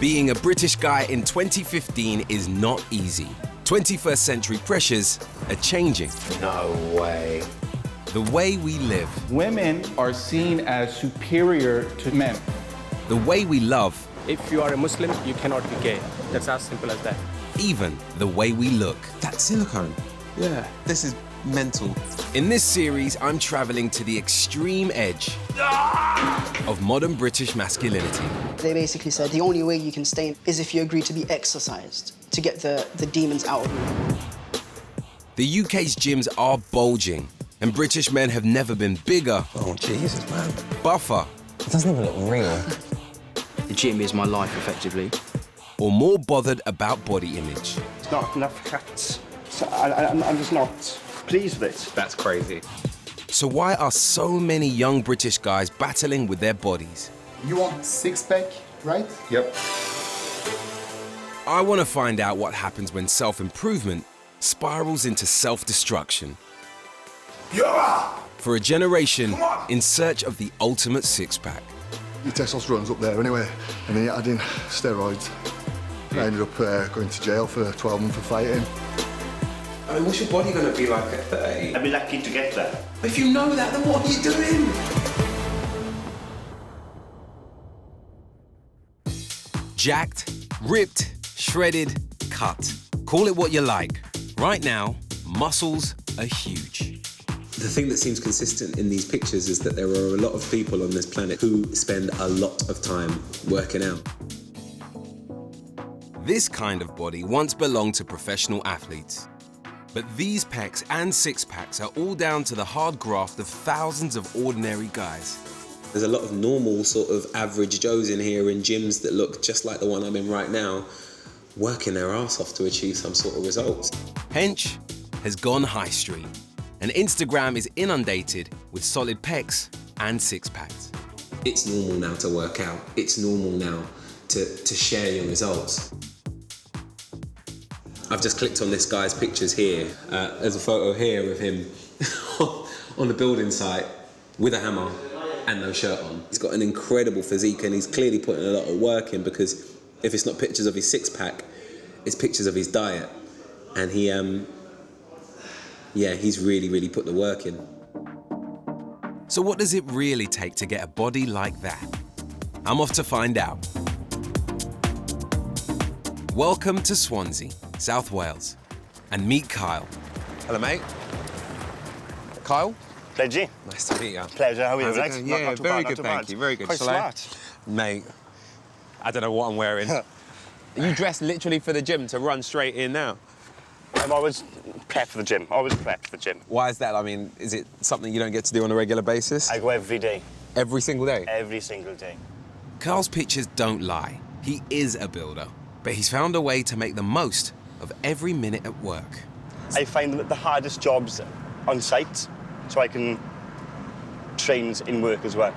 Being a British guy in 2015 is not easy. 21st century pressures are changing. No way. The way we live. Women are seen as superior to men. The way we love. If you are a Muslim, you cannot be gay. That's as simple as that. Even the way we look. That's silicone. Yeah. This is mental. In this series, I'm traveling to the extreme edge of modern British masculinity. They basically said the only way you can stay is if you agree to be exercised to get the demons out of you. The UK's gyms are bulging, and British men have never been bigger. Oh, Jesus, man. Buffer. It doesn't even look real. The gym is my life, effectively. Or more bothered about body image. It's not enough cuts. So I'm just not pleased with it. That's crazy. So why are so many young British guys battling with their bodies? You want six-pack, right? Yep. I want to find out what happens when self-improvement spirals into self-destruction. For a generation in search of the ultimate six-pack. Your testosterone's up there anyway, and then you add in steroids. I ended up going to jail for 12 months for fighting. I mean, what's your body going to be like at 30? I'd be lucky to get there. If you know that, then what are you doing? Jacked, ripped, shredded, cut. Call it what you like. Right now, muscles are huge. The thing that seems consistent in these pictures is that there are a lot of people on this planet who spend a lot of time working out. This kind of body once belonged to professional athletes. But these pecs and six-packs are all down to the hard graft of thousands of ordinary guys. There's a lot of normal sort of average Joes in here in gyms that look just like the one I'm in right now, working their arse off to achieve some sort of results. Hench has gone high street, and Instagram is inundated with solid pecs and six-packs. It's normal now to work out. It's normal now to share your results. I've just clicked on this guy's pictures here. There's a photo here of him on the building site with a hammer and no shirt on. He's got an incredible physique and he's clearly putting a lot of work in, because if it's not pictures of his six-pack, it's pictures of his diet. And he's really, really put the work in. So what does it really take to get a body like that? I'm off to find out. Welcome to Swansea, South Wales, and meet Kyle. Hello, mate. Kyle? Reggie. Nice to meet you. Pleasure, how are you? How's it Right? going? Yeah, not too very bad, good, not too thank bad. you. Very good. Quite Shall I? smart. Mate, I don't know what I'm wearing. You dressed literally for the gym to run straight in now? I'm always prepped for the gym. Always prepped for the gym. Why is that? I mean, is it something you don't get to do on a regular basis? I go every day. Every single day? Every single day. Kyle's pictures don't lie. He is a builder, but he's found a way to make the most of every minute at work. I find the hardest jobs on site, so I can train in work as well.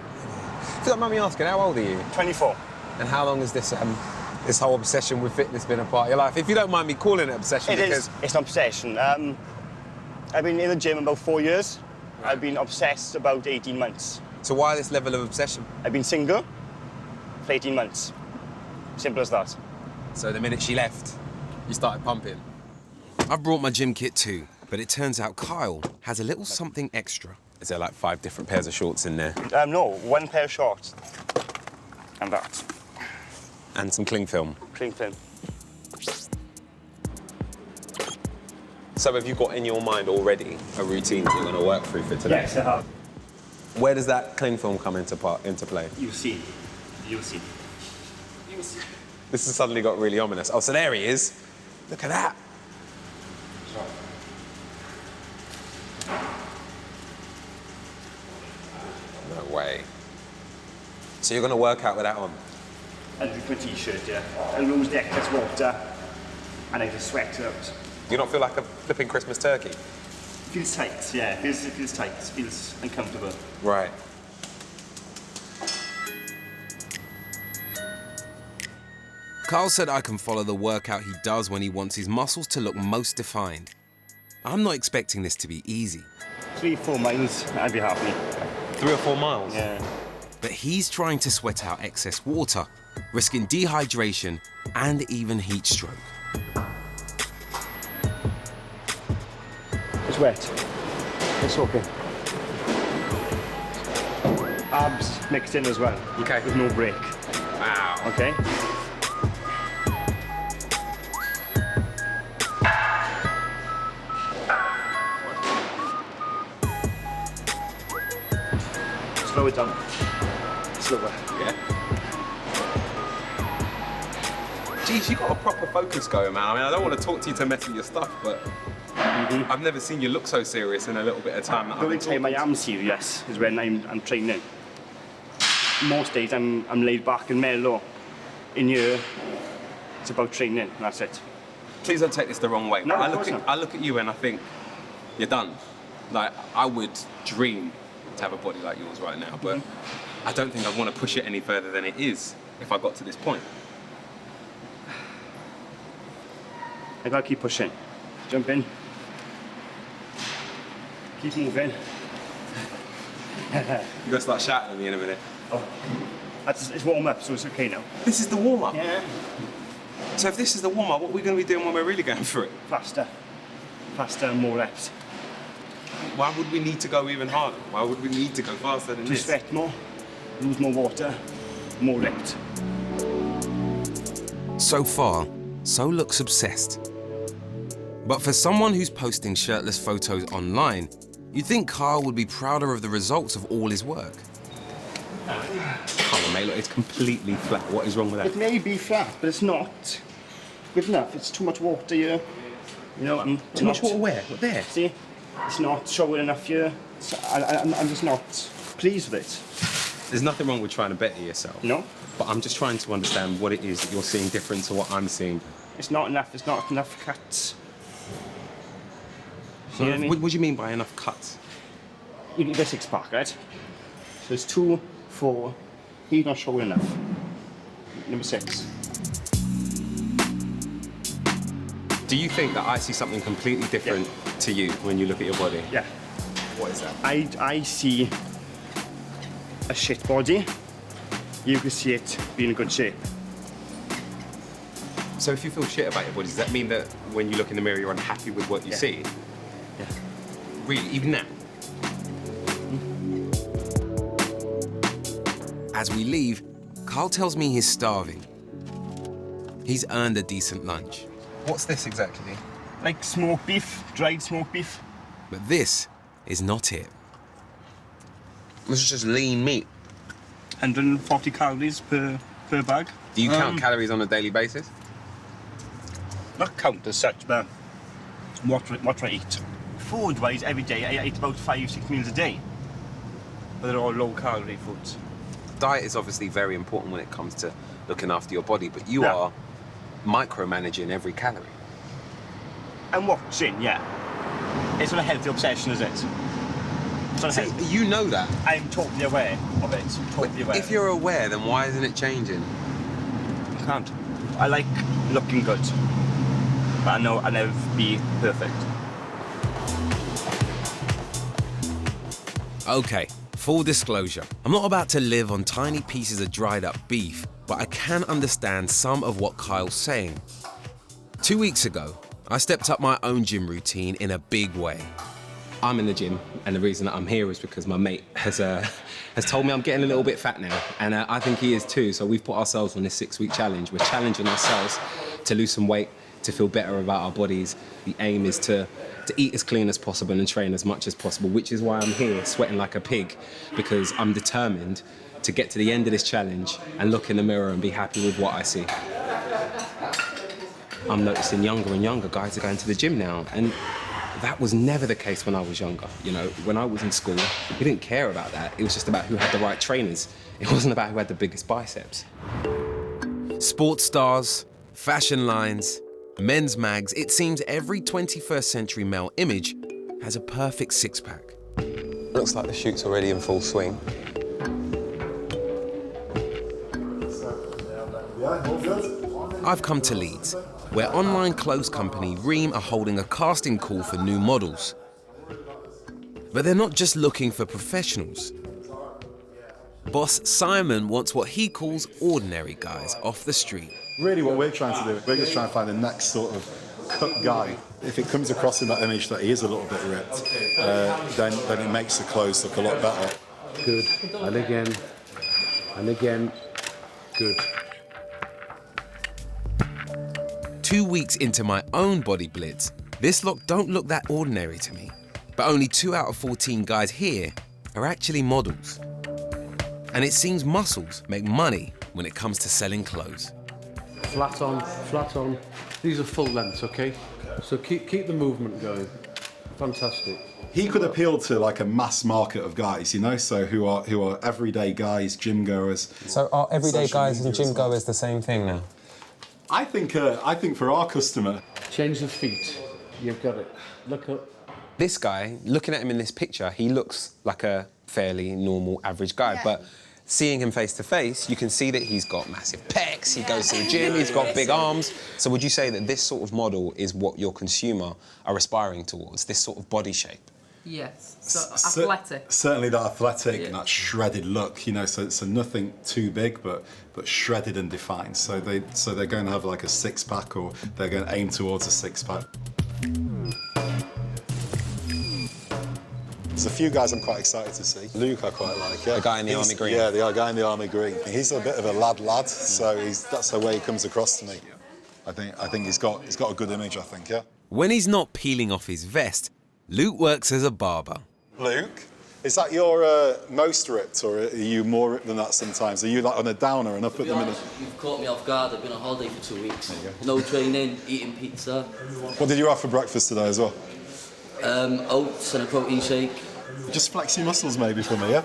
If you don't mind me asking, how old are you? 24. And how long has this whole obsession with fitness been a part of your life? If you don't mind me calling it obsession, It is. It's an obsession. I've been in the gym about 4 years. Right. I've been obsessed about 18 months. So why this level of obsession? I've been single for 18 months. Simple as that. So the minute she left, you started pumping? I've brought my gym kit too, but it turns out Kyle has a little something extra. Is there like 5 different pairs of shorts in there? No, one pair of shorts. And that. And some cling film? Cling film. So have you got in your mind already a routine that you're going to work through for today? Yes, I have. Where does that cling film come into play? You'll see. You'll see. You'll see. This has suddenly got really ominous. Oh, so there he is. Look at that. No way. So you're going to work out with that on? Underneath my t-shirt, yeah. I lose the excess water and I just sweat it out. Do you not feel like a flipping Christmas turkey? Feels tight, yeah. It feels tight. It feels uncomfortable. Right. Kyle said I can follow the workout he does when he wants his muscles to look most defined. I'm not expecting this to be easy. 3-4 miles, I'd be happy. 3 or 4 miles? Yeah. But he's trying to sweat out excess water risking dehydration and even heat stroke. It's wet. It's okay. Abs mixed in as well. Okay. With no break. Wow. Okay? Slow it down. Slower. Yeah. Geez, you got a proper focus going, man. I mean, I don't want to talk to you to mess with your stuff, but I've never seen you look so serious in a little bit of time. The only time I am serious is when I'm training. Most days I'm laid back and mellow. In here, it's about training, and that's it. Please don't take this the wrong way. No, I of course not. I look at you and I think, you're done. Like, I would dream to have a body like yours right now, but I don't think I'd want to push it any further than it is if I got to this point. I gotta keep pushing. Jump in. Keep moving. You're gonna start shouting at me in a minute. Oh, it's warm up, so it's okay now. This is the warm-up? Yeah. So if this is the warm-up, what are we going to be doing when we're really going for it? Faster. Faster and more reps. Why would we need to go even harder? Why would we need to go faster than To this? sweat more, lose more water, more reps. So far, So looks obsessed. But for someone who's posting shirtless photos online, you'd think Carl would be prouder of the results of all his work. Come on, mate, look, it's completely flat. What is wrong with that? It may be flat, but it's not good enough. It's too much water here. You know, I'm Too much water where? What, there? See, it's not showing enough here. I'm just not pleased with it. There's nothing wrong with trying to better yourself. No. But I'm just trying to understand what it is that you're seeing different to what I'm seeing. It's not enough. It's not enough cuts. So what do you mean by enough cuts? You get a six-pack, right? So it's 2, 4. He's not showing enough. Number 6. Do you think that I see something completely different to you when you look at your body? Yeah. What is that? I see a shit body. You can see it being in good shape. So if you feel shit about your body, does that mean that when you look in the mirror, you're unhappy with what you see? Yeah. Really, even now? As we leave, Carl tells me he's starving. He's earned a decent lunch. What's this exactly? Like smoked beef, dried smoked beef. But this is not it. This is just lean meat. 140 calories per bag. Do you count calories on a daily basis? Not count as such, but what I eat. Food-wise, every day, I eat about 5-6 meals a day. But they're all low-calorie foods. Diet is obviously very important when it comes to looking after your body, but you are micromanaging every calorie. And watching, yeah. It's not a healthy obsession, is it? It's not healthy. You know that. I'm totally aware of it. Totally aware. If you're aware, then why isn't it changing? I can't. I like looking good. But I know I'll never be perfect. Okay, full disclosure. I'm not about to live on tiny pieces of dried up beef, but I can understand some of what Kyle's saying. 2 weeks ago, I stepped up my own gym routine in a big way. I'm in the gym, and the reason that I'm here is because my mate has told me I'm getting a little bit fat now, and I think he is too, so we've put ourselves on this 6-week challenge. We're challenging ourselves to lose some weight, to feel better about our bodies. The aim is to eat as clean as possible and train as much as possible, which is why I'm here sweating like a pig, because I'm determined to get to the end of this challenge and look in the mirror and be happy with what I see. I'm noticing younger and younger guys are going to the gym now, and that was never the case when I was younger. You know, when I was in school, we didn't care about that. It was just about who had the right trainers. It wasn't about who had the biggest biceps. Sports stars, fashion lines, men's mags, it seems every 21st century male image has a perfect six-pack. Looks like the shoot's already in full swing. I've come to Leeds, where online clothes company Ream are holding a casting call for new models. But they're not just looking for professionals. boss Simon wants what he calls ordinary guys off the street. Really what we're trying to do, we're just trying to find the next sort of cut guy. If it comes across in that image that he is a little bit ripped, then it makes the clothes look a lot better. Good. And again. And again. Good. 2 weeks into my own body blitz, this lot don't look that ordinary to me. But only 2 out of 14 guys here are actually models. And it seems muscles make money when it comes to selling clothes. Flat on, flat on. These are full lengths, okay? So keep the movement going. Fantastic. He could appeal to like a mass market of guys, you know, so who are everyday guys, gym goers. So are everyday guys and gym goers the same thing now? I think for our customer, change the feet. You've got it. Look up. This guy, looking at him in this picture, he looks like a fairly normal, average guy, but seeing him face to face, you can see that he's got massive pecs, he goes to the gym, he's got big arms. So would you say that this sort of model is what your consumer are aspiring towards, this sort of body shape? Yes, so athletic. Certainly that athletic and that shredded look, you know, so nothing too big, but shredded and defined. So they're going to have like a six-pack, or they're going to aim towards a six-pack. There's a few guys I'm quite excited to see. Luke I quite like, yeah. The guy in the army green? Yeah, the guy in the army green. He's a bit of a lad, so that's the way he comes across to me. I think he's got a good image, I think, yeah. When he's not peeling off his vest, Luke works as a barber. Luke, is that your most ripped, or are you more ripped than that sometimes? Are you like on a downer and up at the minute? You've caught me off guard. I've been on holiday for 2 weeks. No training, eating pizza. What did you have for breakfast today as well? Oats and a protein shake. Just flex your muscles maybe for me, yeah?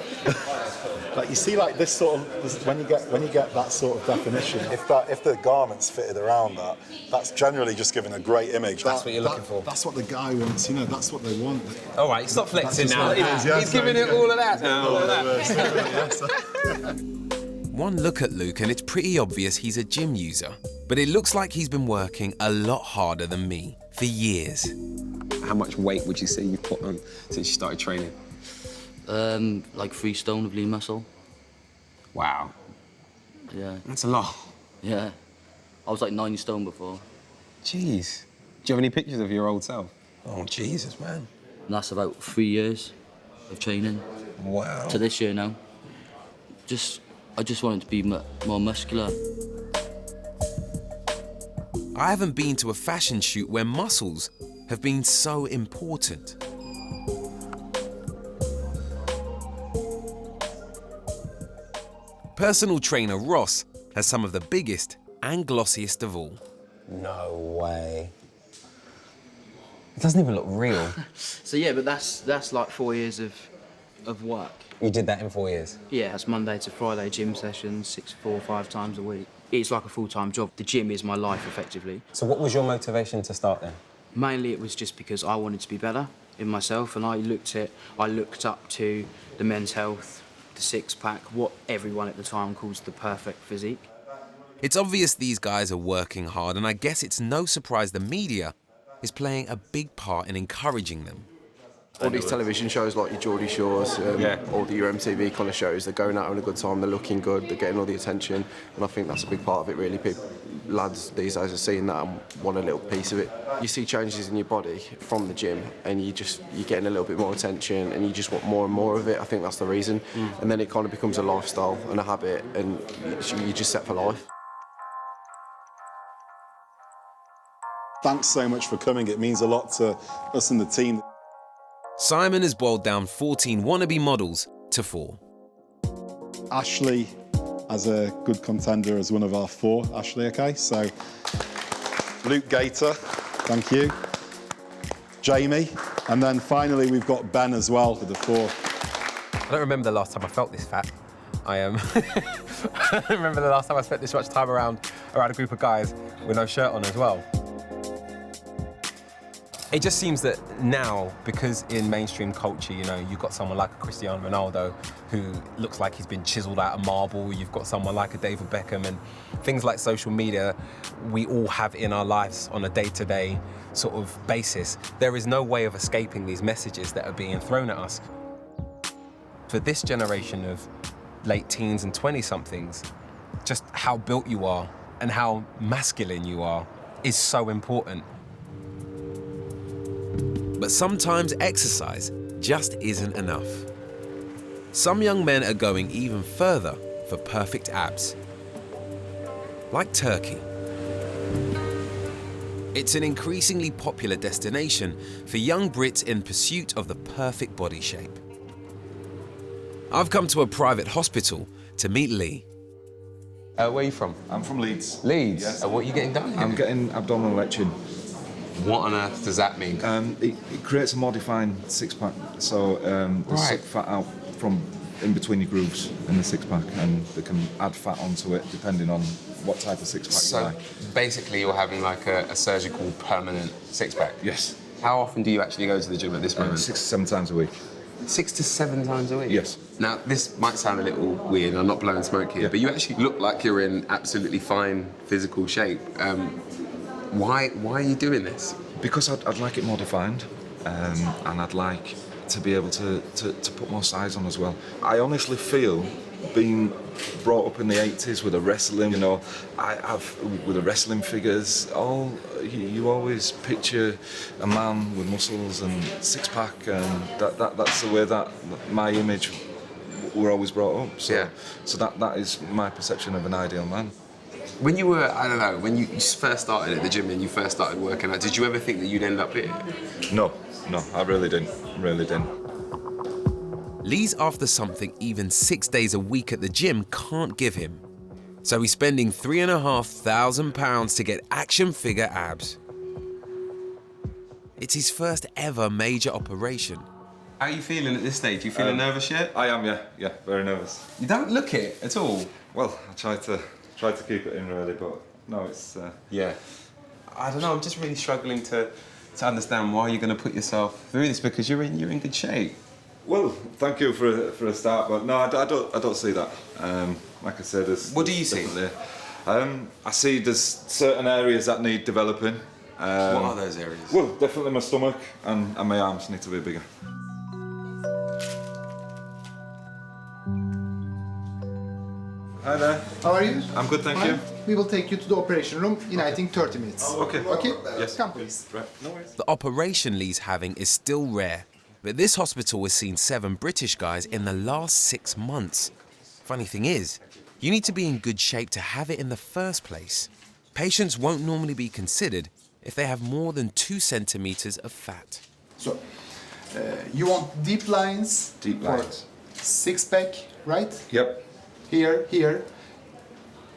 Like you see, like this sort of when you get that sort of definition, if the garment's fitted around that, that's generally just giving a great image. That's what you're looking for. That's what the guy wants, you know. That's what they want. All right, stop flexing now. He's giving it all of that now. One look at Luke and it's pretty obvious he's a gym user, but it looks like he's been working a lot harder than me for years. How much weight would you say you've put on since you started training? Like 3 stone of lean muscle. Wow. Yeah. That's a lot. Yeah. I was like 90 stone before. Jeez. Do you have any pictures of your old self? Oh, Jesus, man. And that's about 3 years of training. Wow. To this year now. I just wanted to be more muscular. I haven't been to a fashion shoot where muscles have been so important. Personal trainer Ross has some of the biggest and glossiest of all. No way. It doesn't even look real. So yeah, but that's like 4 years of work. You did that in 4 years? Yeah, it's Monday to Friday gym sessions, 4 or 5 times a week. It's like a full-time job. The gym is my life, effectively. So what was your motivation to start then? Mainly it was just because I wanted to be better in myself, and I looked up to the men's health, the six-pack, what everyone at the time calls the perfect physique. It's obvious these guys are working hard, and I guess it's no surprise the media is playing a big part in encouraging them. All these television shows like your Geordie Shores, or your MTV kind of shows, they're going out having a good time, they're looking good, they're getting all the attention, and I think that's a big part of it really. Lads these days are seeing that and want a little piece of it. You see changes in your body from the gym, and you're getting a little bit more attention, and you just want more and more of it. I think that's the reason. And then it kind of becomes a lifestyle and a habit, and you're just set for life. Thanks so much for coming. It means a lot to us and the team. Simon has boiled down 14 wannabe models to 4. Ashley as a good contender as one of our 4. Ashley, okay? So, Luke Gator, thank you. Jamie, and then finally we've got Ben as well for the 4. I don't remember the last time I felt this fat. I don't remember the last time I spent this much time around a group of guys with no shirt on as well. It just seems that now, because in mainstream culture, you know, you've got someone like a Cristiano Ronaldo who looks like he's been chiseled out of marble, you've got someone like a David Beckham, and things like social media we all have in our lives on a day-to-day sort of basis. There is no way of escaping these messages that are being thrown at us. For this generation of late teens and 20-somethings, just how built you are and how masculine you are is so important. But sometimes exercise just isn't enough. Some young men are going even further for perfect abs. Like Turkey. It's an increasingly popular destination for young Brits in pursuit of the perfect body shape. I've come to a private hospital to meet Lee. Where are you from? I'm from Leeds. Leeds? Yes. What are you getting done here? I'm getting abdominal etching. What on earth does that mean? It creates a modifying six-pack, so there's suck fat out from in between your grooves in the six-pack, and they can add fat onto it depending on what type of six-pack you like. Basically you're having like a surgical permanent six-pack? Yes. How often do you actually go to the gym at this moment? 6 to 7 times a week. 6 to 7 times a week? Yes. Now, this might sound a little weird, I'm not blowing smoke here, but you actually look like you're in absolutely fine physical shape. Why are you doing this? Because I'd like it more defined, and I'd like to be able to put more size on as well. I honestly feel, being brought up in the 80s with the wrestling, with the wrestling figures, you always picture a man with muscles and six-pack, and that's the way that my image were always brought up. So, so that is my perception of an ideal man. When you were, I don't know, when you first started at the gym and you first started working out, did you ever think that you'd end up here? No, I really didn't, Lee's after something even 6 days a week at the gym can't give him. So he's spending £3,500 to get action figure abs. It's his first ever major operation. How are you feeling at this stage? You feeling nervous yet? I am, yeah, very nervous. You don't look it at all. Well, I try to keep it in really, but no, it's... Yeah. I don't know, I'm just really struggling to understand why you're going to put yourself through this, because you're in good shape. Well, thank you for a start, but no, I don't see that. Like I said, what do you see? I see there's certain areas that need developing. What are those areas? Well, definitely my stomach and my arms need to be bigger. Hi there. How are you? I'm good, thank you. We will take you to the operation room in, I think, 30 minutes. Okay. Okay? Yes. Come, please. Right. No worries. The operation Lee's having is still rare, but this hospital has seen 7 British guys in the last 6 months. Funny thing is, you need to be in good shape to have it in the first place. Patients won't normally be considered if they have more than 2 centimeters of fat. So, you want deep lines? Deep lines. Six-pack, right? Yep. Here.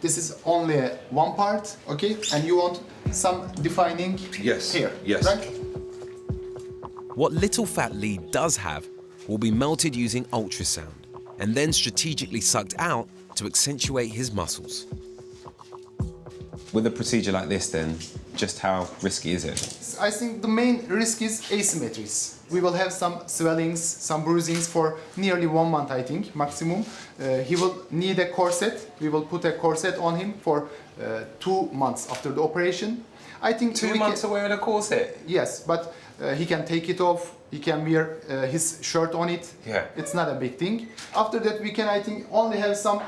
This is only one part, okay? And you want some defining here, yes. right? What little fat Lee does have will be melted using ultrasound and then strategically sucked out to accentuate his muscles. With a procedure like this then, just how risky is it? I think the main risk is asymmetries. We will have some swellings, some bruisings for nearly 1 month, I think, maximum. He will need a corset. We will put a corset on him for 2 months after the operation. I think 2 months to wear a corset? Yes, but he can take it off. He can wear his shirt on it. Yeah. It's not a big thing. After that, we can, I think, only have some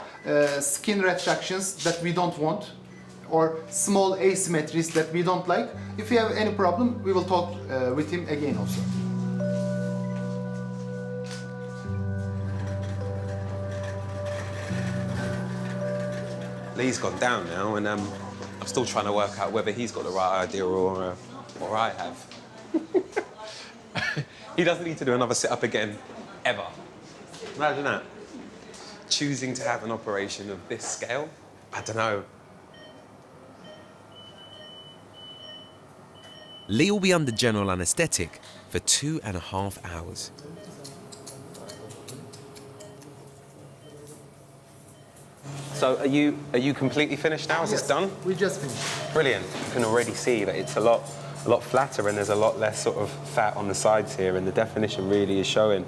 skin retractions that we don't want, or small asymmetries that we don't like. If you have any problem, we will talk with him again also. Lee's gone down now, and I'm still trying to work out whether he's got the right idea or I have. He doesn't need to do another sit-up again, ever. Imagine that. Choosing to have an operation of this scale, I don't know. Lee will be under general anaesthetic for 2.5 hours. So are you completely finished now? Is this done? We just finished. Brilliant. You can already see that it's a lot flatter and there's a lot less sort of fat on the sides here, and the definition really is showing.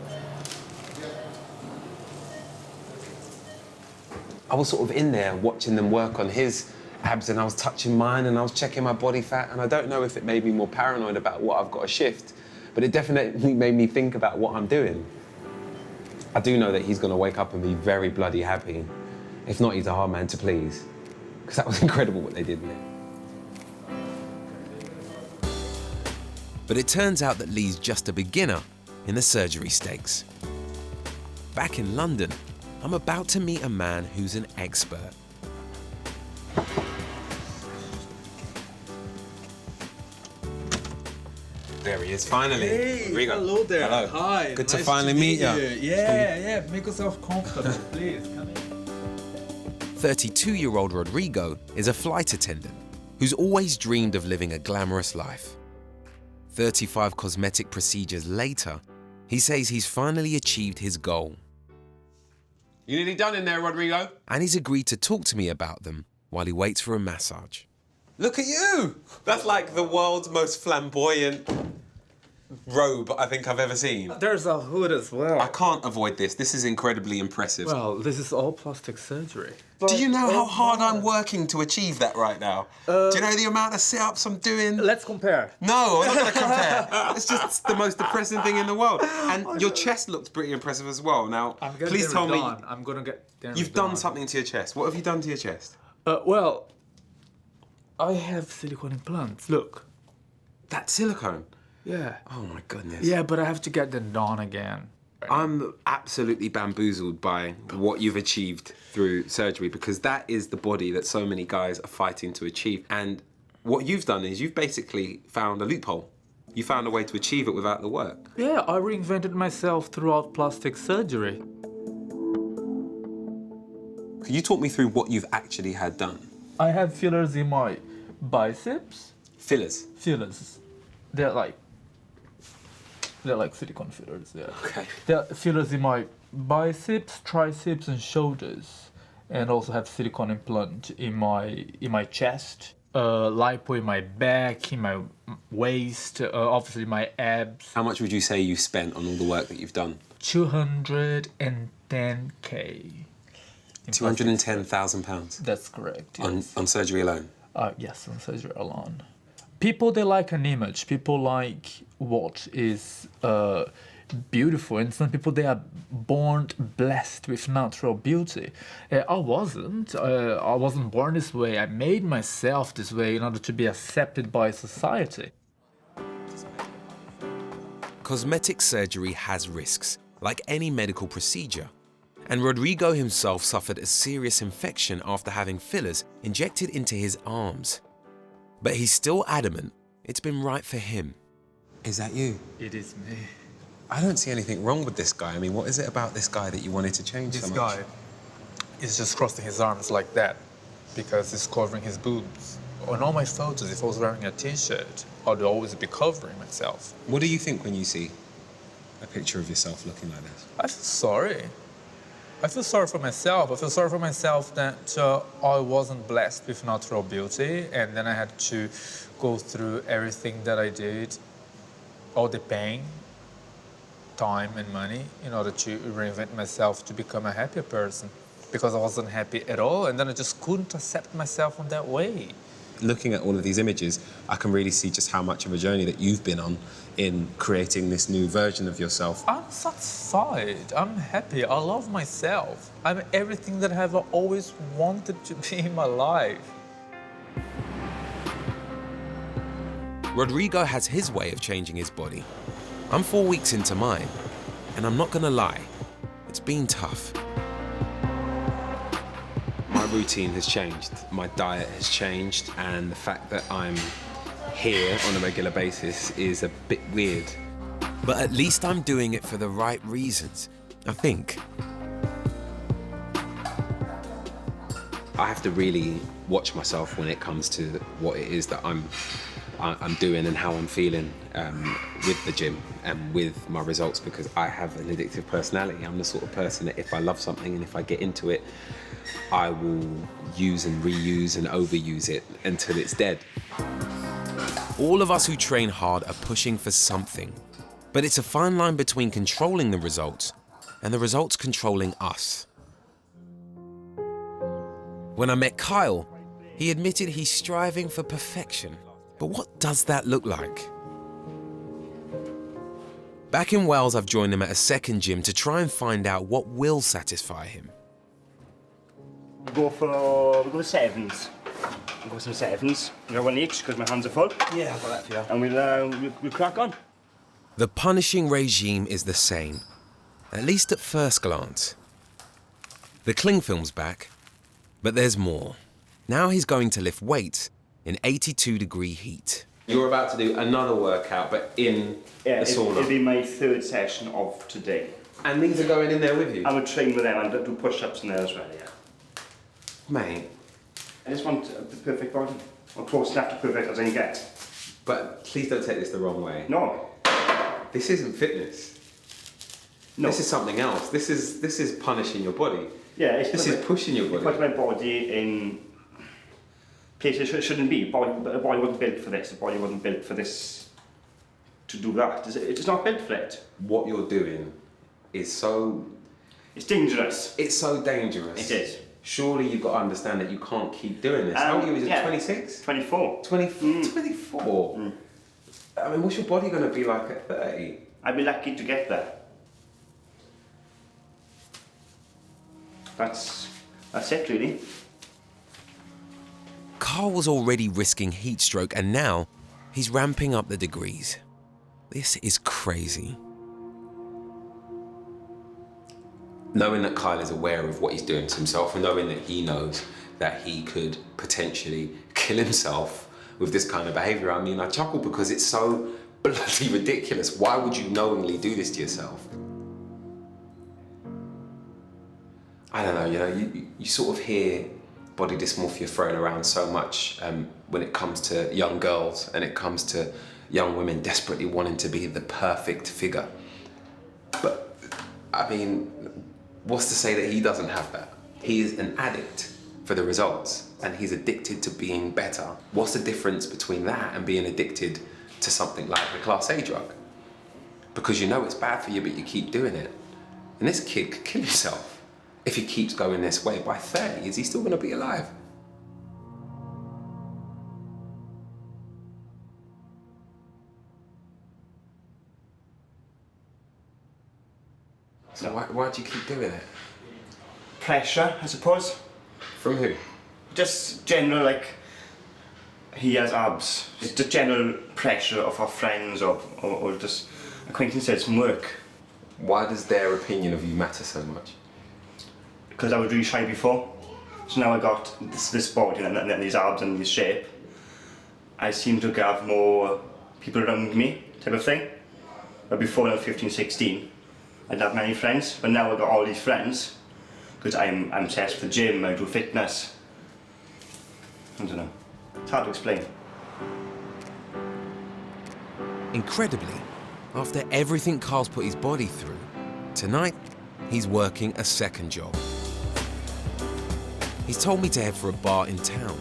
I was sort of in there watching them work on his abs, and I was touching mine and I was checking my body fat, and I don't know if it made me more paranoid about what I've got to shift, but it definitely made me think about what I'm doing. I do know that he's going to wake up and be very bloody happy. If not, he's a hard man to please. Because that was incredible what they did in it. But it turns out that Lee's just a beginner in the surgery stakes. Back in London, I'm about to meet a man who's an expert. There he is, finally. Hey, Rigo. hello there. Hello. Hi. Good to nice finally meet meet you. Yeah, make yourself comfortable, please. Come in. 32-year-old Rodrigo is a flight attendant who's always dreamed of living a glamorous life. 35 cosmetic procedures later, he says he's finally achieved his goal. You nearly done in there, Rodrigo? And he's agreed to talk to me about them while he waits for a massage. Look at you! That's like the world's most flamboyant robe I think I've ever seen. There's a hood as well. I can't avoid this. This is incredibly impressive. Well, this is all plastic surgery. Do you know how hard I'm working to achieve that right now? Do you know the amount of sit-ups I'm doing? Let's compare. No, we're not going to compare. It's just the most depressing thing in the world. And your chest looked pretty impressive as well. Now, please tell me... I'm going to get... You've done something to your chest. What have you done to your chest? Well, I have silicone implants. Look. That's silicone? Yeah. Oh my goodness. Yeah, but I have to get them done again. I'm absolutely bamboozled by what you've achieved through surgery, because that is the body that so many guys are fighting to achieve. And what you've done is you've basically found a loophole. You found a way to achieve it without the work. Yeah, I reinvented myself throughout plastic surgery. Could you talk me through what you've actually had done? I have fillers in my biceps. Fillers? Fillers. They're like silicone fillers, yeah. Okay. There are fillers in my biceps, triceps, and shoulders, and also have silicone implant in my chest, lipo in my back, in my waist, obviously my abs. How much would you say you spent on all the work that you've done? 210K. £210,000. That's correct. Yes. On surgery alone. Yes, on surgery alone. People, they like an image. People like what is beautiful. And some people, they are born blessed with natural beauty. I wasn't. I wasn't born this way. I made myself this way in order to be accepted by society. Cosmetic surgery has risks, like any medical procedure. And Rodrigo himself suffered a serious infection after having fillers injected into his arms. But he's still adamant it's been right for him. Is that you? It is me. I don't see anything wrong with this guy. I mean, what is it about this guy that you wanted to change so much? This guy is just crossing his arms like that because he's covering his boobs. On all my photos, if I was wearing a t-shirt, I'd always be covering myself. What do you think when you see a picture of yourself looking like this? I feel sorry. I feel sorry for myself. I feel sorry for myself that I wasn't blessed with natural beauty, and then I had to go through everything that I did, all the pain, time and money, in order to reinvent myself to become a happier person, because I wasn't happy at all, and then I just couldn't accept myself in that way. Looking at all of these images, I can really see just how much of a journey that you've been on in creating this new version of yourself. I'm satisfied. I'm happy. I love myself. I'm everything that I have always wanted to be in my life. Rodrigo has his way of changing his body. I'm 4 weeks into mine, and I'm not gonna lie, it's been tough. My routine has changed, my diet has changed, and the fact that I'm here on a regular basis is a bit weird. But at least I'm doing it for the right reasons, I think. I have to really watch myself when it comes to what it is that I'm doing and how I'm feeling with the gym and with my results, because I have an addictive personality. I'm the sort of person that if I love something and if I get into it, I will use and reuse and overuse it until it's dead. All of us who train hard are pushing for something, but it's a fine line between controlling the results and the results controlling us. When I met Kyle, he admitted he's striving for perfection. But what does that look like? Back in Wales, I've joined him at a second gym to try and find out what will satisfy him. We'll go sevens. We'll go some sevens. We'll go one each because my hands are full. Yeah, I've got that for you. And we'll crack on. The punishing regime is the same, at least at first glance. The cling film's back, but there's more. Now he's going to lift weights in 82-degree heat. You're about to do another workout, but in the sauna. It'll be my third session of today. And these are going in there with you? I would train with them and do push-ups in there as well, yeah. Mate. I just want the perfect body. Or close enough to perfect as I can get. But please don't take this the wrong way. No. This isn't fitness. No. This is something else. This is punishing your body. Yeah, this is pushing your body. Put my body in places it shouldn't be. The body wasn't built for this. The body wasn't built for this to do that. It's not built for it. What you're doing is so... It's dangerous. It's so dangerous. It is. Surely you've got to understand that you can't keep doing this. How old are you? Is it 26? 24. 24? Mm. I mean, what's your body going to be like at 30? I'd be lucky to get there. That's it, really. Carl was already risking heat stroke and now he's ramping up the degrees. This is crazy. Knowing that Kyle is aware of what he's doing to himself and knowing that he knows that he could potentially kill himself with this kind of behaviour, I mean, I chuckle because it's so bloody ridiculous. Why would you knowingly do this to yourself? I don't know, you know, you sort of hear body dysmorphia thrown around so much when it comes to young girls and it comes to young women desperately wanting to be the perfect figure. But, I mean, what's to say that he doesn't have that? He's an addict for the results and he's addicted to being better. What's the difference between that and being addicted to something like a Class A drug? Because you know it's bad for you, but you keep doing it. And this kid could kill himself if he keeps going this way. By 30, is he still gonna be alive? So why do you keep doing it? Pressure, I suppose. From who? Just general, like, he has abs. It's just general pressure of our friends or just acquaintances from work. Why does their opinion of you matter so much? Because I was really shy before. So now I got this body and these abs and this shape. I seem to have more people around me, type of thing. But before when I was 15, 16, I didn't have many friends. But now I've got all these friends because I'm obsessed with the gym, I do fitness. I don't know. It's hard to explain. Incredibly, after everything Carl's put his body through, tonight he's working a second job. He's told me to head for a bar in town,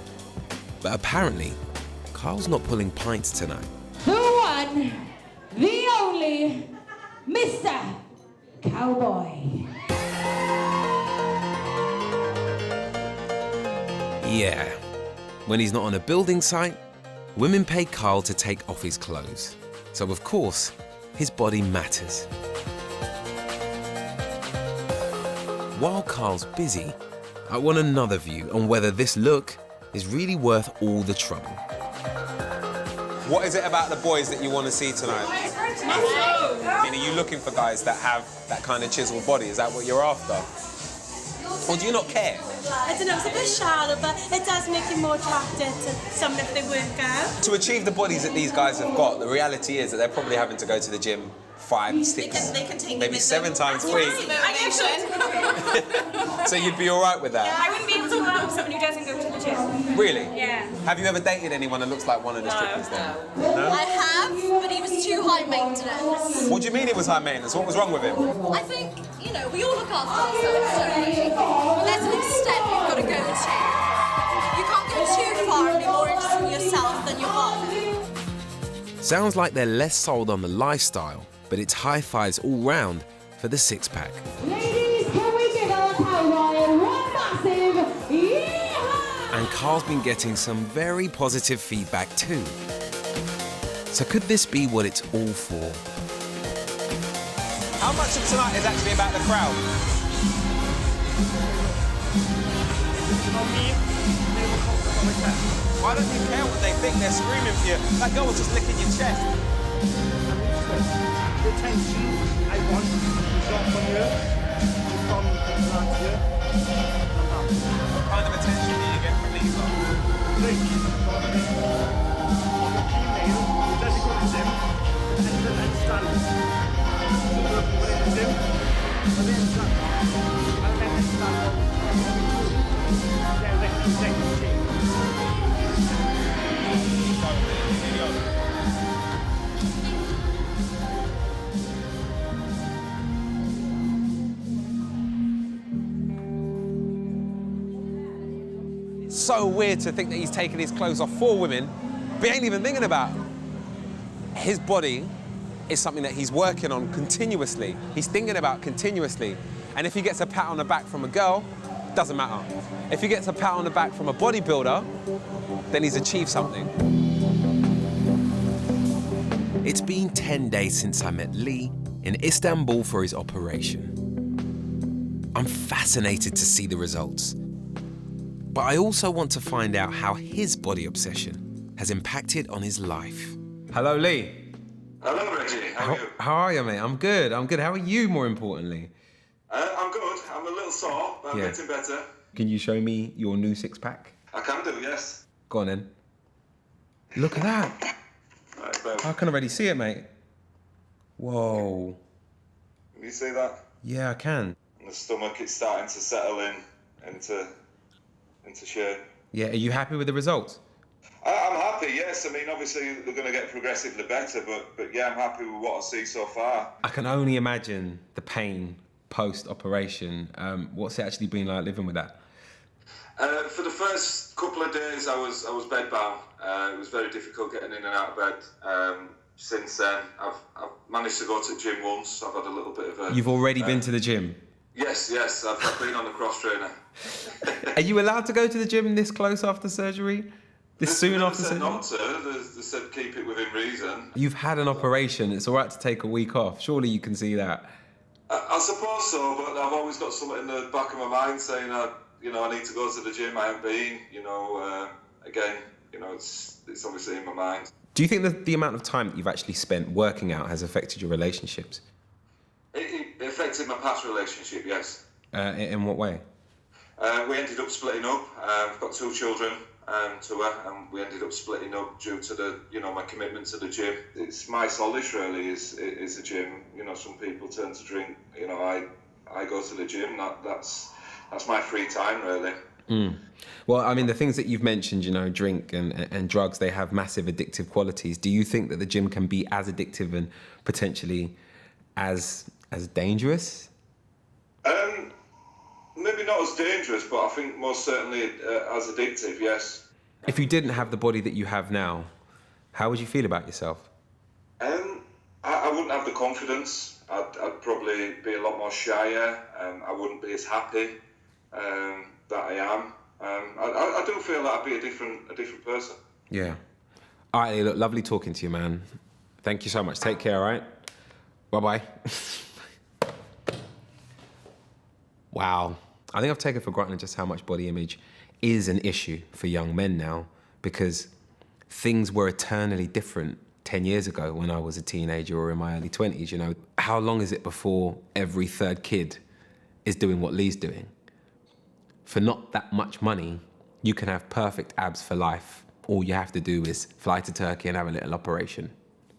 but apparently, Carl's not pulling pints tonight. The one, the only, Mr. Cowboy. Yeah, when he's not on a building site, women pay Carl to take off his clothes. So of course, his body matters. While Carl's busy, I want another view on whether this look is really worth all the trouble. What is it about the boys that you want to see tonight? I mean, are you looking for guys that have that kind of chiseled body? Is that what you're after? Or do you not care? I don't know, it's a bit shallow, but it does make you more attracted to someone if they work out. To achieve the bodies that these guys have got, the reality is that they're probably having to go to the gym 5, 6, maybe 7 times a week. So you'd be all right with that? Yeah, I wouldn't be able to go out with someone who doesn't go to the gym. Really? Yeah. Have you ever dated anyone that looks like one of the strippers then? No? I have, but he was too high maintenance. What do you mean he was high maintenance? What was wrong with him? I think, you know, we all look after ourselves, don't we? There's an extent we've got to go to. You can't go too far and be more interested in yourself than your partner. Sounds like they're less sold on the lifestyle, but it's high fives all round for the six-pack. Ladies, can we give our cowboy one massive yeehaw? And Carl's been getting some very positive feedback too. So could this be what it's all for? How much of tonight is actually about the crowd? Why don't you care what they think? They're screaming for you. That girl was just licking your chest. The attention I want is not from you, it's from last year. What kind of attention do you get from these lot? Great. The female who doesn't go to the gym and stand. So we're in the gym, but then stand. And then stand. Then second change. So weird to think that he's taking his clothes off for women, but he ain't even thinking about. His body is something that he's working on continuously. He's thinking about continuously. And if he gets a pat on the back from a girl, doesn't matter. If he gets a pat on the back from a bodybuilder, then he's achieved something. It's been 10 days since I met Lee in Istanbul for his operation. I'm fascinated to see the results. But I also want to find out how his body obsession has impacted on his life. Hello, Lee. Hello, Reggie. How are you? How are you, mate? I'm good. How are you, more importantly? I'm good. I'm a little sore, but I'm getting better. Can you show me your new six-pack? I can do, yes. Go on, then. Look at that. Right, I can already see it, mate. Whoa. Can you see that? Yeah, I can. And the stomach, it's starting to settle into shape. Yeah, are you happy with the results? I'm happy, yes. I mean, obviously, they're going to get progressively better, but yeah, I'm happy with what I see so far. I can only imagine the pain post-operation. What's it actually been like living with that? For the first couple of days, I was bedbound. It was very difficult getting in and out of bed. Since then, I've managed to go to the gym once. I've had a little bit of a... You've already been to the gym? Yes, I've been on the cross trainer. Are you allowed to go to the gym this close after surgery? This soon after surgery? Not to. They said keep it within reason. You've had an operation. It's all right to take a week off. Surely you can see that. I suppose so, but I've always got something in the back of my mind saying, I need to go to the gym. I haven't been. Again, it's obviously in my mind. Do you think that the amount of time that you've actually spent working out has affected your relationships? It affected my past relationship, yes. In what way? We ended up splitting up. I've got 2 children to her, and we ended up splitting up due to my commitment to the gym. It's my solace really is the gym. Some people turn to drink. I go to the gym. That's my free time really. Mm. Well, I mean, the things that you've mentioned, drink and drugs, they have massive addictive qualities. Do you think that the gym can be as addictive and potentially as dangerous? Maybe not as dangerous, but I think most certainly as addictive, yes. If you didn't have the body that you have now, how would you feel about yourself? I wouldn't have the confidence. I'd probably be a lot more shyer. I wouldn't be as happy that I am. I do feel that I'd be a different person. Yeah. All right, look, lovely talking to you, man. Thank you so much. Take care, all right? Bye-bye. Wow. I think I've taken for granted just how much body image is an issue for young men now, because things were eternally different 10 years ago when I was a teenager or in my early 20s, How long is it before every third kid is doing what Lee's doing? For not that much money, you can have perfect abs for life. All you have to do is fly to Turkey and have a little operation,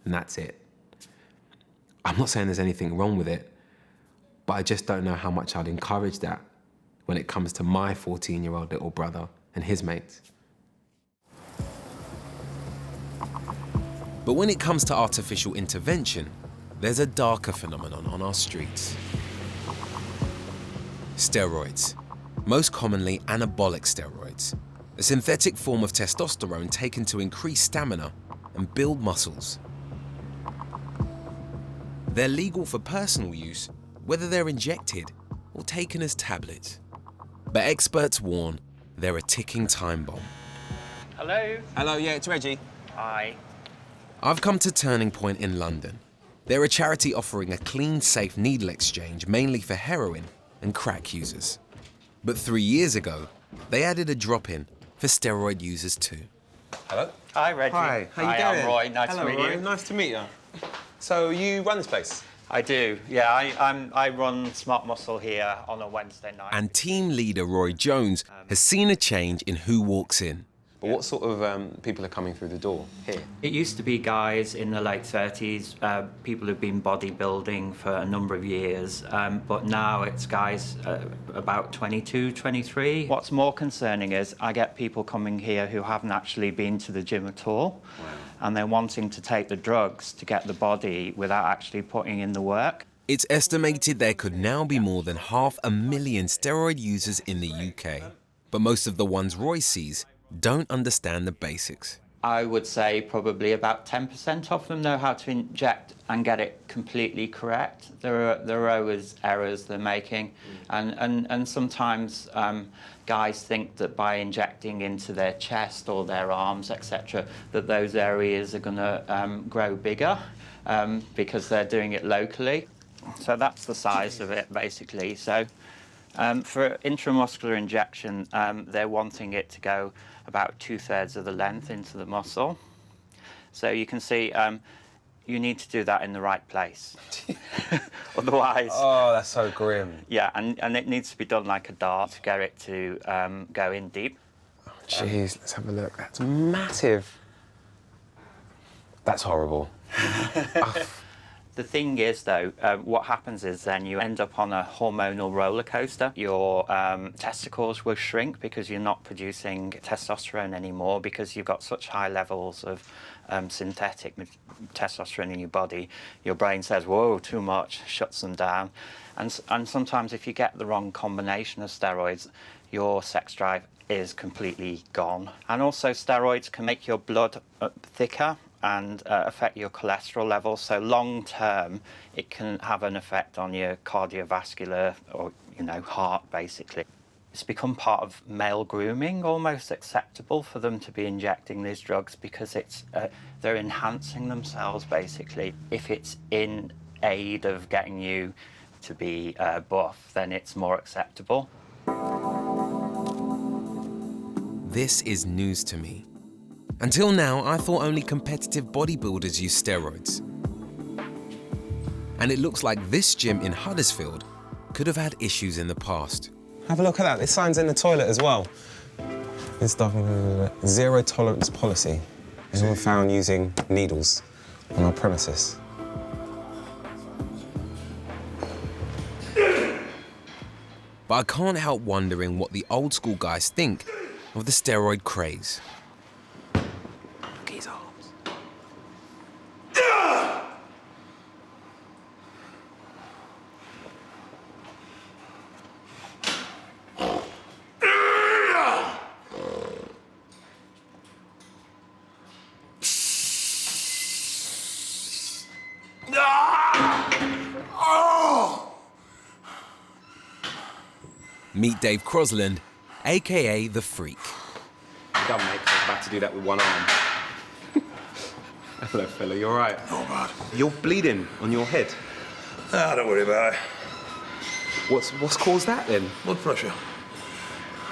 and that's it. I'm not saying there's anything wrong with it, but I just don't know how much I'd encourage that when it comes to my 14-year-old little brother and his mates. But when it comes to artificial intervention, there's a darker phenomenon on our streets. Steroids, most commonly anabolic steroids, a synthetic form of testosterone taken to increase stamina and build muscles. They're legal for personal use, whether they're injected or taken as tablets. But experts warn they're a ticking time bomb. Hello? Hello, yeah, it's Reggie. Hi. I've come to Turning Point in London They're a charity offering a clean, safe needle exchange mainly for heroin and crack users. But 3 years ago, they added a drop-in for steroid users too. Hello. Hi, Reggie. Hi, how you Hi, doing? I'm Roy. Nice Hello, to meet Roy. you. Nice to meet you. So you run this place? I do. Yeah, I run Smart Muscle here on a Wednesday night. And team leader Roy Jones has seen a change in who walks in. But what sort of people are coming through the door here? It used to be guys in the late 30s, people who've been bodybuilding for a number of years, but now it's guys about 22, 23. What's more concerning is I get people coming here who haven't actually been to the gym at all, and they're wanting to take the drugs to get the body without actually putting in the work. It's estimated there could now be more than 500,000 steroid users in the UK. But most of the ones Roy sees don't understand the basics. I would say probably about 10% of them know how to inject and get it completely correct. There are always errors they're making, and sometimes guys think that by injecting into their chest or their arms, etc., that those areas are going to grow bigger because they're doing it locally. So that's the size of it, basically. So for intramuscular injection, they're wanting it to go about 2/3 of the length into the muscle. So you can see you need to do that in the right place. Otherwise... Oh, that's so grim. Yeah, and it needs to be done like a dart to get it to go in deep. Oh, jeez, let's have a look. That's massive. That's horrible. The thing is, though, what happens is then you end up on a hormonal roller coaster. Your testicles will shrink because you're not producing testosterone anymore because you've got such high levels of synthetic testosterone in your body. Your brain says, whoa, too much, shuts them down. And sometimes if you get the wrong combination of steroids, your sex drive is completely gone. And also steroids can make your blood thicker and affect your cholesterol levels. So long term, it can have an effect on your cardiovascular or, heart, basically. It's become part of male grooming, almost acceptable for them to be injecting these drugs because they're enhancing themselves, basically. If it's in aid of getting you to be buff, then it's more acceptable. This is news to me. Until now, I thought only competitive bodybuilders use steroids. And it looks like this gym in Huddersfield could have had issues in the past. Have a look at that. This sign's in the toilet as well. This document, zero tolerance policy. Anyone found using needles on our premises. But I can't help wondering what the old school guys think of the steroid craze. Look at his arms. Meet Dave Crosland, aka The Freak. Dumb, mate, 'cause I was about to do that with one arm. Hello, fella, you all right? Not bad. You're bleeding on your head. Ah, don't worry about it. What's caused that, then? Blood pressure.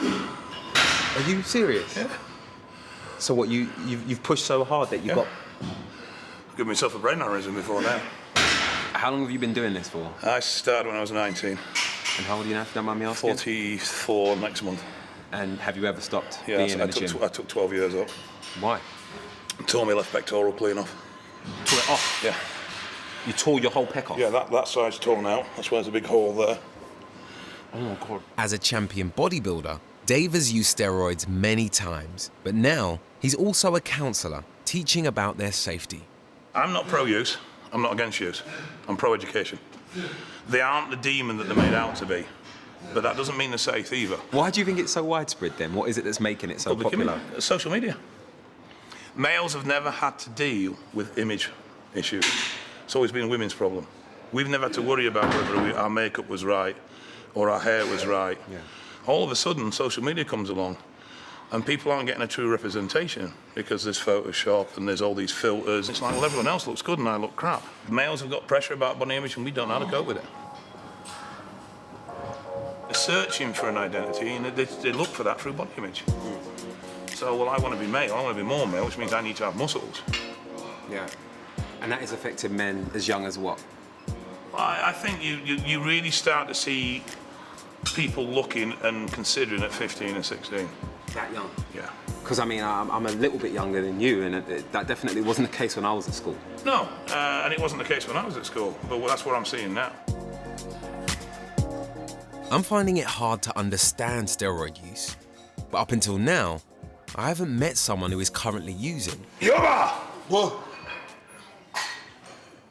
Are you serious? Yeah. So what, you've pushed so hard that you've got... I've given myself a brain aneurysm before now. How long have you been doing this for? I started when I was 19. And how old are you now, if you don't mind me asking? 44 next month. And have you ever stopped Yeah, being in the gym? I took 12 years off. Why? Tore my left pectoral clean off. Tore it off? Yeah. You tore your whole pec off? Yeah, that side's torn out. That's why there's a big hole there. Oh, my God. As a champion bodybuilder, Dave has used steroids many times, but now he's also a counsellor teaching about their safety. I'm not pro-use. I'm not against use. I'm pro-education. They aren't the demon that they're made out to be, but that doesn't mean they're safe either. Why do you think it's so widespread then? What is it that's making it so popular? Social media. Males have never had to deal with image issues. It's always been a women's problem. We've never had to worry about whether our makeup was right or our hair was right. Yeah. All of a sudden, social media comes along. And people aren't getting a true representation because there's Photoshop and there's all these filters. It's like, well, everyone else looks good and I look crap. Males have got pressure about body image and we don't know how to cope with it. They're searching for an identity and they look for that through body image. So, well, I want to be male, I want to be more male, which means I need to have muscles. Yeah. And that is affecting men as young as what? I think you really start to see people looking and considering at 15 and 16. That young? Yeah. Because, I mean, I'm a little bit younger than you, and that definitely wasn't the case when I was at school. No, and it wasn't the case when I was at school, but that's what I'm seeing now. I'm finding it hard to understand steroid use, but up until now, I haven't met someone who is currently using. Yoba! Pull.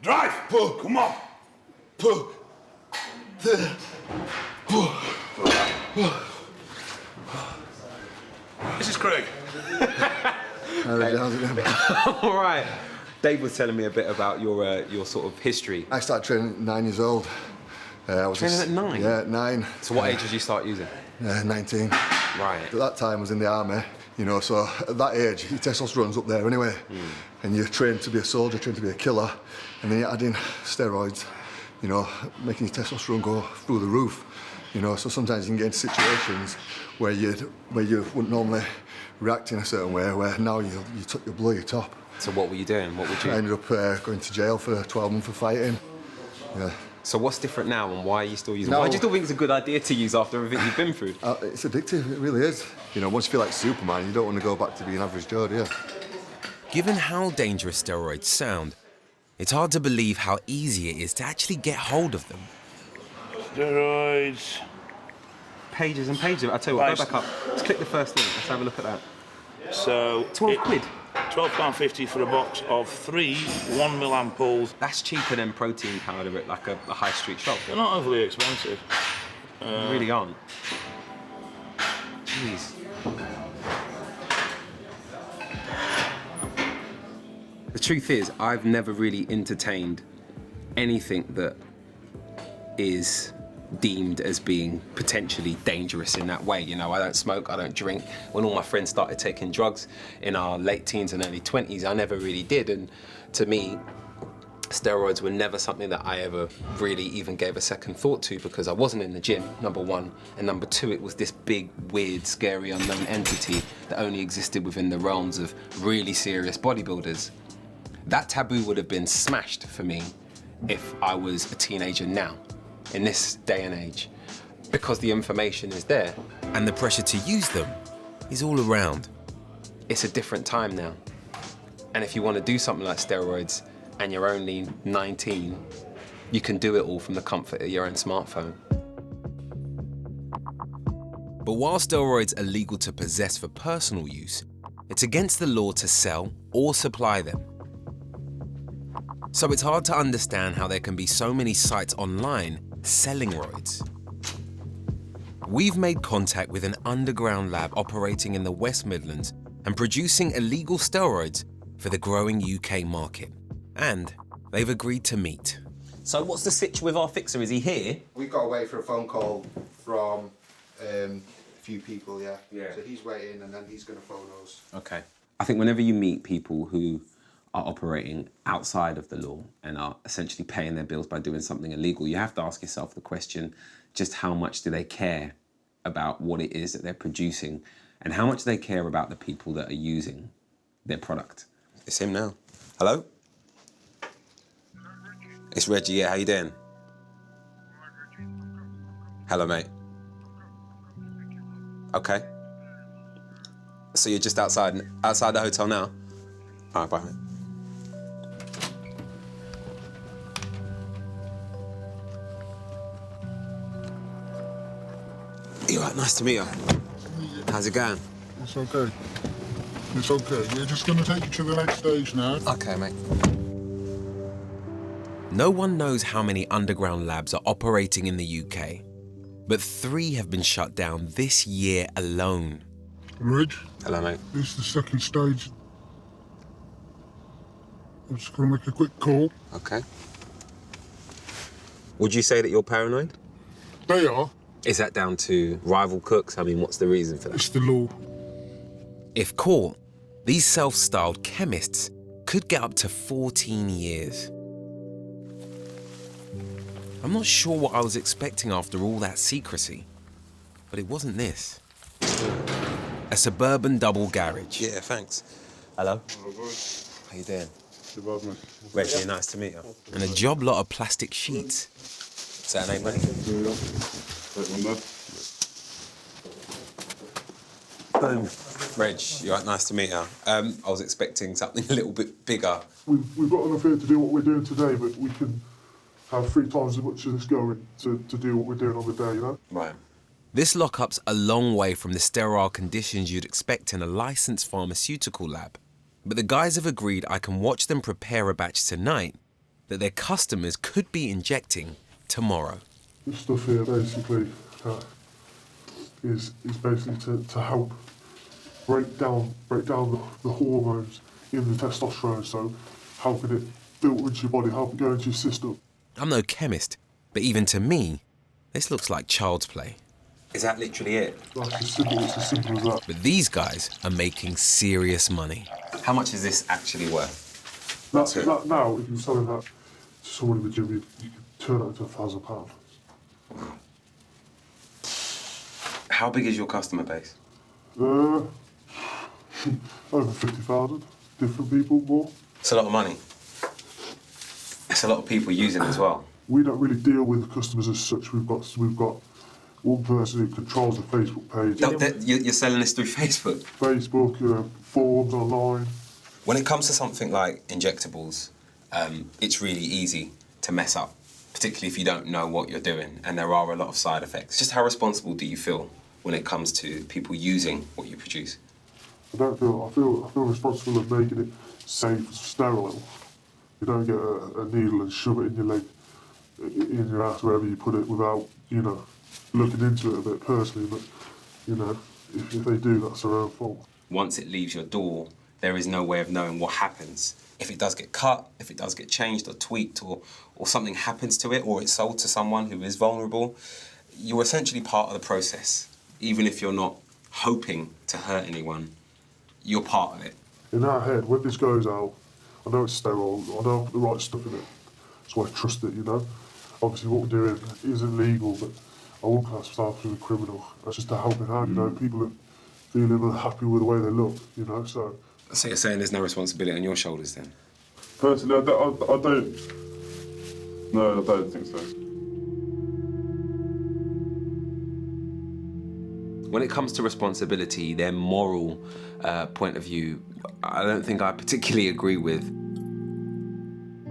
Drive! Pull, come on! Pull. This is Craig. All right. Dave was telling me a bit about your sort of history. I started training at 9 years old. I was Training at 9? Yeah, at 9. So what age did you start using? 19. Right. At that time I was in the army, you know, so at that age, your testosterone's up there anyway. And you're trained to be a soldier, trained to be a killer, and then you're adding steroids, you know, making your testosterone go through the roof. You know, so sometimes you can get into situations where you wouldn't normally react in a certain way, where now you blow your top. So what were you doing? What would you? I ended up going to jail for 12 months for fighting. Yeah. So what's different now, and why are you still using? Now, Why do you still think it's a good idea to use after everything you've been through? It's addictive, it really is. You know, once you feel like Superman, you don't want to go back to being average Joe, do you? Given how dangerous steroids sound, it's hard to believe how easy it is to actually get hold of them. Steroids. Pages and pages. I tell you what, go back up. Let's click the first link. Let's have a look at that. So 12 quid. £12.50 for a box of 3 1 mil ampoules. That's cheaper than protein powder at like a high street shop. They're not overly expensive. They really aren't. Jeez. The truth is, I've never really entertained anything that is deemed as being potentially dangerous in that way. You know, I don't smoke, I don't drink. When all my friends started taking drugs in our late teens and early 20s, I never really did. And to me, steroids were never something that I ever really even gave a second thought to, because I wasn't in the gym, number one. And number two, it was this big, weird, scary, unknown entity that only existed within the realms of really serious bodybuilders. That taboo would have been smashed for me if I was a teenager now, in this day and age, because the information is there. And the pressure to use them is all around. It's a different time now. And if you want to do something like steroids and you're only 19, you can do it all from the comfort of your own smartphone. But while steroids are legal to possess for personal use, it's against the law to sell or supply them. So it's hard to understand how there can be so many sites online selling roids. We've made contact with an underground lab operating in the West Midlands and producing illegal steroids for the growing UK market. And they've agreed to meet. So what's the sitch with our fixer? Is he here? We've got to wait for a phone call from a few people, yeah. So he's waiting and then he's going to phone us. Okay. I think whenever you meet people who are operating outside of the law and are essentially paying their bills by doing something illegal, you have to ask yourself the question, just how much do they care about what it is that they're producing, and how much they care about the people that are using their product. It's him now. Hello? It's Reggie, yeah, how you doing? Hello, mate. Okay. So you're just outside the hotel now? All right, bye, mate. You all right? Nice to meet you. How's it going? It's okay. It's okay. We're just going to take you to the next stage now. Okay, mate. No one knows how many underground labs are operating in the UK, but 3 have been shut down this year alone. Reg? Hello, mate. This is the second stage. I'm just going to make a quick call. Okay. Would you say that you're paranoid? They are. Is that down to rival cooks? I mean, what's the reason for that? It's the law. If caught, these self-styled chemists could get up to 14 years. I'm not sure what I was expecting after all that secrecy, but it wasn't this. A suburban double garage. Yeah, thanks. Hello. How you doing? Reggie, nice to meet you. And a job lot of plastic sheets. Is that an name, buddy? Boom. Reg, you're right, nice to meet you. I was expecting something a little bit bigger. We've got enough here to do what we're doing today, but we can have 3 times as much as this going to do what we're doing on the day, you know? Right. This lockup's a long way from the sterile conditions you'd expect in a licensed pharmaceutical lab. But the guys have agreed I can watch them prepare a batch tonight that their customers could be injecting tomorrow. This stuff here basically is basically to help break down the hormones in the testosterone, so helping it filter into your body, help it go into your system. I'm no chemist, but even to me, this looks like child's play. Is that literally it? That's as simple as that. But these guys are making serious money. How much is this actually worth? That now, if you're selling that to someone in the gym, you can turn that into £1,000. How big is your customer base? Over 50,000 different people, more. It's a lot of money. It's a lot of people using it as well. We don't really deal with the customers as such. We've got one person who controls the Facebook page. You're selling this through Facebook? Facebook, forums online. When it comes to something like injectables, it's really easy to mess up, particularly if you don't know what you're doing, and there are a lot of side effects. Just how responsible do you feel when it comes to people using what you produce? I feel responsible of making it safe, sterile. You don't get a needle and shove it in your leg, in your ass, wherever you put it, without, looking into it a bit personally. But, if they do, that's their own fault. Once it leaves your door, there is no way of knowing what happens. If it does get cut, if it does get changed or tweaked, or something happens to it, or it's sold to someone who is vulnerable, you're essentially part of the process. Even if you're not hoping to hurt anyone, you're part of it. In our head, when this goes out, I know it's sterile, I know I put the right stuff in it, so I trust it, Obviously what we're doing isn't legal, but I won't class myself as a criminal. That's just a helping hand, people are feeling unhappy with the way they look, so... So you're saying there's no responsibility on your shoulders then? Personally, I don't... No, I don't think so. When it comes to responsibility, their moral point of view, I don't think I particularly agree with.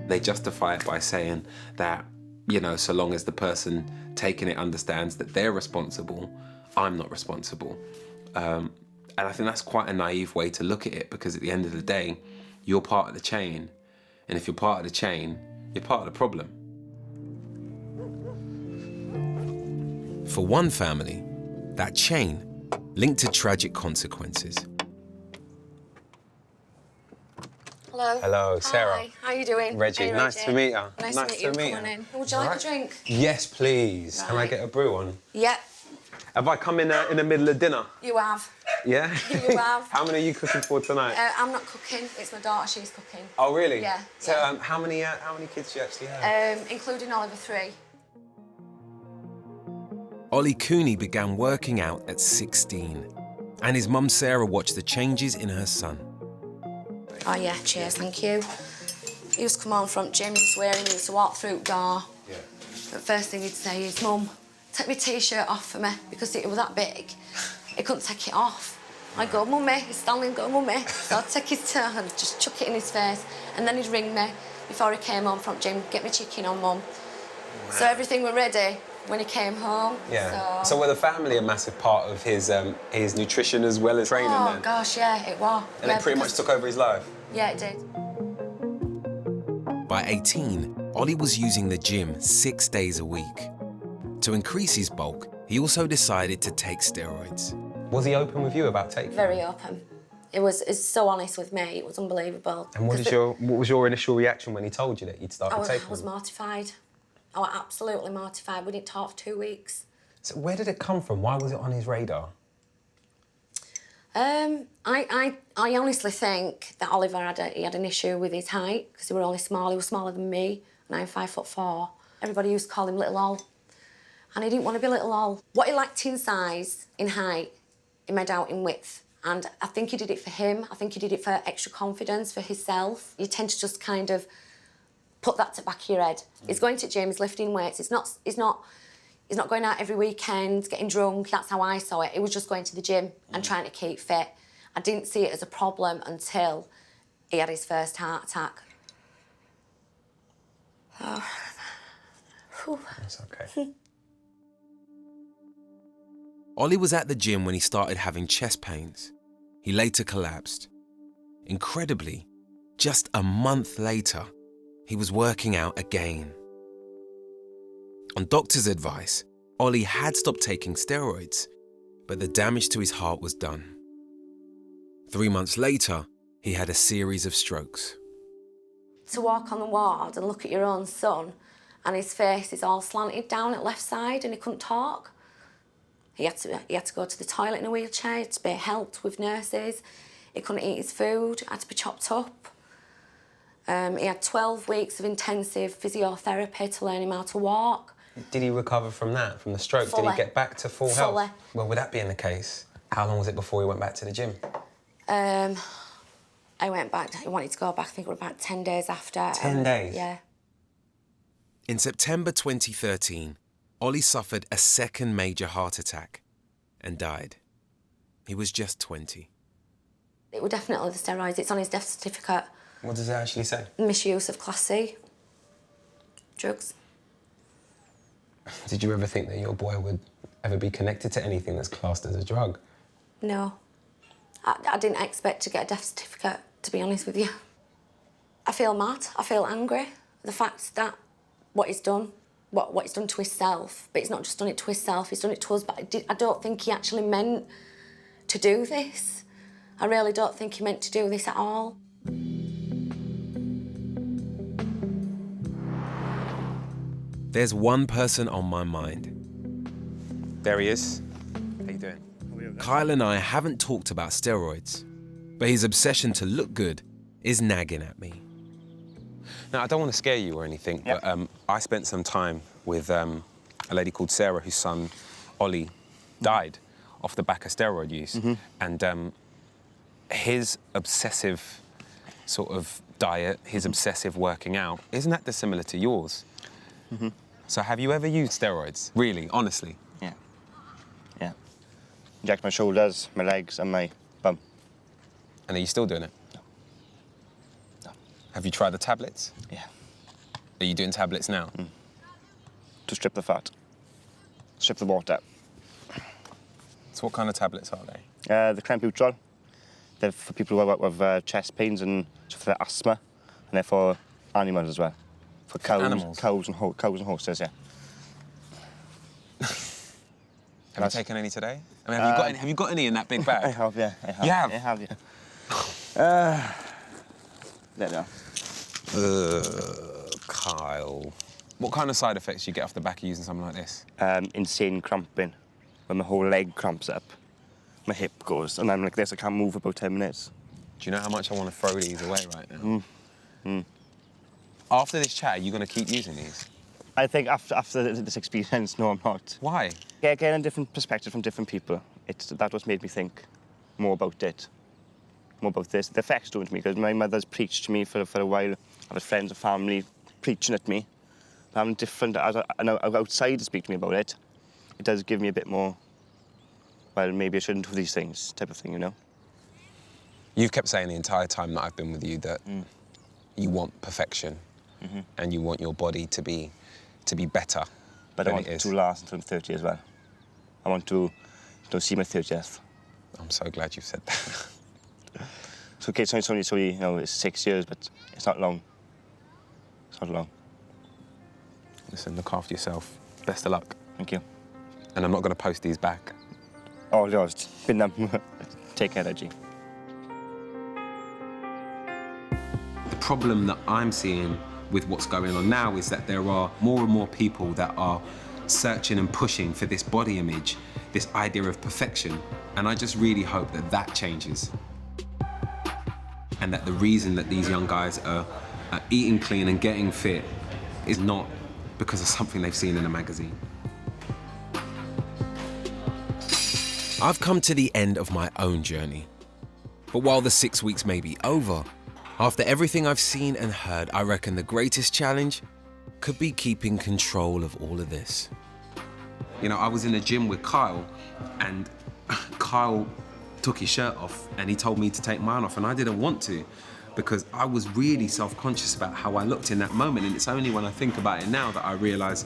They justify it by saying that, so long as the person taking it understands that they're responsible, I'm not responsible. And I think that's quite a naive way to look at it, because at the end of the day, you're part of the chain. And if you're part of the chain, you're part of the problem. For one family, that chain linked to tragic consequences. Hello. Hello, Sarah. Hi, how are you doing? Reggie, Hey, nice to meet you. Nice to meet you. Come on in. Would you like a drink? Yes, please. Can I get a brew on? Yeah, Have I come in the middle of dinner? you have. Yeah? You have. How many are you cooking for tonight? I'm not cooking. It's my daughter. She's cooking. Oh, really? Yeah. So, how many kids do you actually have? Including Oliver, 3. Ollie Cooney began working out at 16, and his mum Sarah watched the changes in her son. Oh yeah, cheers, thank you. He used to come home from gym, he used to wear him, he used to walk through the door. Yeah. The first thing he'd say is, Mum, take my t-shirt off for me, because it was that big. He couldn't take it off. I'd go, Mummy, he's standing, go, Mummy. So I'd take his turn and just chuck it in his face, and then he'd ring me before he came home from gym, get me chicken on, Mum. Wow. So everything were ready when he came home. Yeah. So were the family a massive part of his nutrition as well as training then? Oh gosh, yeah, it was. And it pretty much took over his life? Yeah, it did. By 18, Ollie was using the gym 6 days a week. To increase his bulk, he also decided to take steroids. Was he open with you about taking them? Very open. It's so honest with me, it was unbelievable. And what was your initial reaction when he told you that he'd started taking them? I was mortified. I was absolutely mortified. We didn't talk for 2 weeks. So where did it come from? Why was it on his radar? I honestly think that Oliver had an issue with his height because he was only small. He was smaller than me, and I'm 5'4". Everybody used to call him Little Ol, and he didn't want to be Little Ol. What he lacked in size, in height, he made out in width. And I think he did it for him. I think he did it for extra confidence, for himself. You tend to just kind of put that to the back of your head. He's going to gym, he's lifting weights. He's not going out every weekend, getting drunk. That's how I saw it. He was just going to the gym and trying to keep fit. I didn't see it as a problem until he had his first heart attack. Oh. That's okay. Ollie was at the gym when he started having chest pains. He later collapsed. Incredibly, just a month later, he was working out again. On doctor's advice, Ollie had stopped taking steroids, but the damage to his heart was done. 3 months later, he had a series of strokes. To walk on the ward and look at your own son and his face is all slanted down at left side and he couldn't talk. He had to go to the toilet in a wheelchair, he had to be helped with nurses. He couldn't eat his food, had to be chopped up. He had 12 weeks of intensive physiotherapy to learn him how to walk. Did he recover from that, from the stroke? Fully. Did he get back to full Fully. health? Well, with that being the case, how long was it before he went back to the gym? I went back, I wanted to go back, I think it was about 10 days after. 10 days? Yeah. In September 2013, Ollie suffered a second major heart attack and died. He was just 20. It was definitely the steroids. It's on his death certificate. What does it actually say? Misuse of Class C drugs. Did you ever think that your boy would ever be connected to anything that's classed as a drug? No. I didn't expect to get a death certificate, to be honest with you. I feel mad. I feel angry. The fact that what he's done to himself, but he's not just done it to himself, he's done it to us, but I don't think he actually meant to do this. I really don't think he meant to do this at all. There's one person on my mind. There he is. How you doing? Kyle and I haven't talked about steroids, but his obsession to look good is nagging at me. Now, I don't want to scare you or anything, but I spent some time with a lady called Sarah, whose son, Ollie, died off the back of steroid use. And his obsessive sort of diet, his obsessive working out, isn't that dissimilar to yours? So have you ever used steroids? Really, honestly? Yeah. Yeah. Inject my shoulders, my legs and my bum. And are you still doing it? No. Have you tried the tablets? Yeah. Are you doing tablets now? To strip the fat. Strip the water. So what kind of tablets are they? The Clenbuterol. They're for people who have chest pains and for their asthma. And they're for animals as well. For cows, animals? Cows and horses, yeah. Have you taken any today? I mean, have you got any in that big bag? I have, yeah. I have. You have? I have, yeah. There they are. Kyle. What kind of side effects do you get off the back of using something like this? Insane cramping. When my whole leg cramps up, my hip goes, and I'm like this, I can't move for about 10 minutes. Do you know how much I want to throw these away right now? After this chat, are you going to keep using these? I think after this experience, no, I'm not. Why? Getting a different perspective from different people. That was made me think more about it, more about this. The effects doing to me, because my mother's preached to me for a while. I had friends and family preaching at me. Having different, outside to speak to me about it, it does give me a bit more, well, maybe I shouldn't do these things, type of thing, you know? You've kept saying the entire time that I've been with you that you want perfection and you want your body to be better. But I want it to last until I'm 30 as well. I want to see my 30th. I'm so glad you've said that. It's okay, it's only you know, it's 6 years, but it's not long. It's not long. Listen, look after yourself. Best of luck. Thank you. And I'm not going to post these back. Oh, no, it's been them. Take care, Reggie. The problem that I'm seeing with what's going on now is that there are more and more people that are searching and pushing for this body image, this idea of perfection. And I just really hope that that changes. And that the reason that these young guys are eating clean and getting fit is not because of something they've seen in a magazine. I've come to the end of my own journey. But while the 6 weeks may be over, after everything I've seen and heard, I reckon the greatest challenge could be keeping control of all of this. You know, I was in a gym with Kyle, and Kyle took his shirt off and he told me to take mine off, and I didn't want to because I was really self-conscious about how I looked in that moment, and it's only when I think about it now that I realise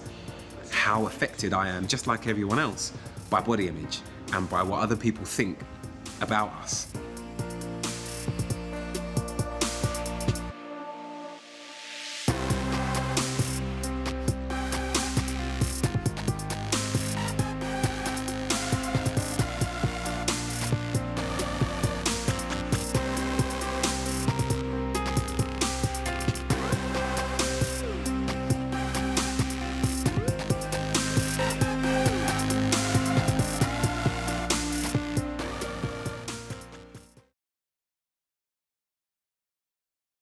how affected I am, just like everyone else, by body image and by what other people think about us.